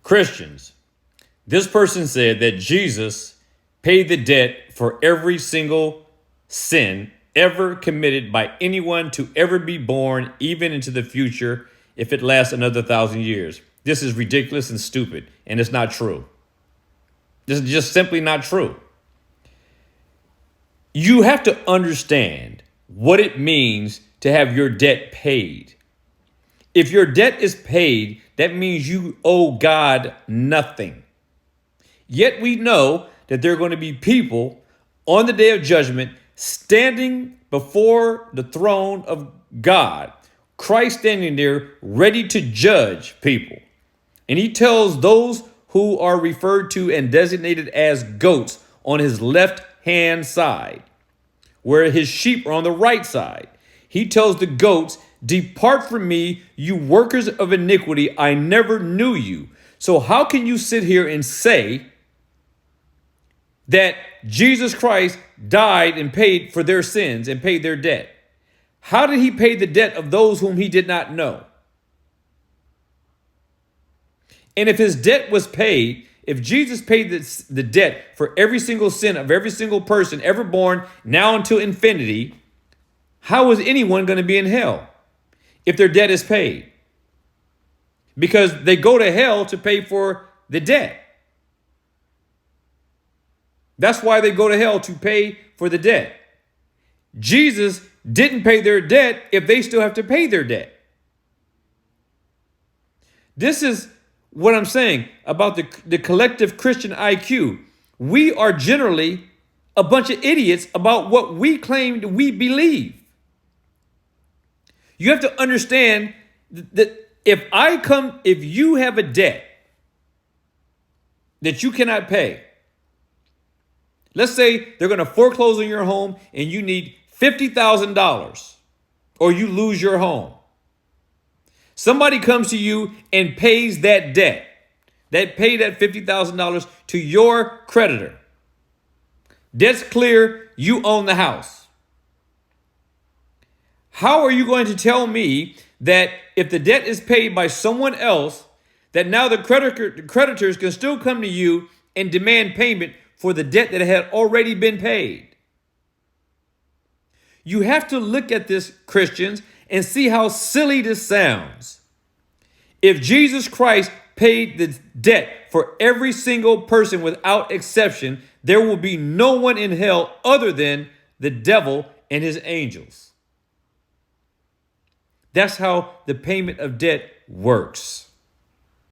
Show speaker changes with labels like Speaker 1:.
Speaker 1: Christians, this person said that Jesus paid the debt for every single sin ever committed by anyone to ever be born, even into the future, if it lasts another 1,000 years. This is ridiculous and stupid, and it's not true. This is just simply not true. You have to understand what it means to have your debt paid. If your debt is paid, that means you owe God nothing. Yet we know that there are going to be people on the day of judgment standing before the throne of God, Christ standing there ready to judge people. And he tells those who are referred to and designated as goats on his left hand side, where his sheep are on the right side. He tells the goats, "Depart from me, you workers of iniquity. I never knew you." So how can you sit here and say that Jesus Christ died and paid for their sins and paid their debt? How did he pay the debt of those whom he did not know? And if his debt was paid, if Jesus paid the debt for every single sin of every single person ever born now until infinity, how is anyone going to be in hell if their debt is paid? Because they go to hell to pay for the debt. That's why they go to hell, to pay for the debt. Jesus didn't pay their debt if they still have to pay their debt. This is what I'm saying about the collective Christian IQ. We are generally a bunch of idiots about what we claim we believe. You have to understand that if you have a debt that you cannot pay, let's say they're going to foreclose on your home and you need $50,000 or you lose your home. Somebody comes to you and pays that debt, that $50,000 to your creditor. Debt's clear, you own the house. How are you going to tell me that if the debt is paid by someone else, that now the creditors can still come to you and demand payment for the debt that had already been paid? You have to look at this, Christians, and see how silly this sounds. If Jesus Christ paid the debt for every single person without exception, there will be no one in hell other than the devil and his angels. That's how the payment of debt works.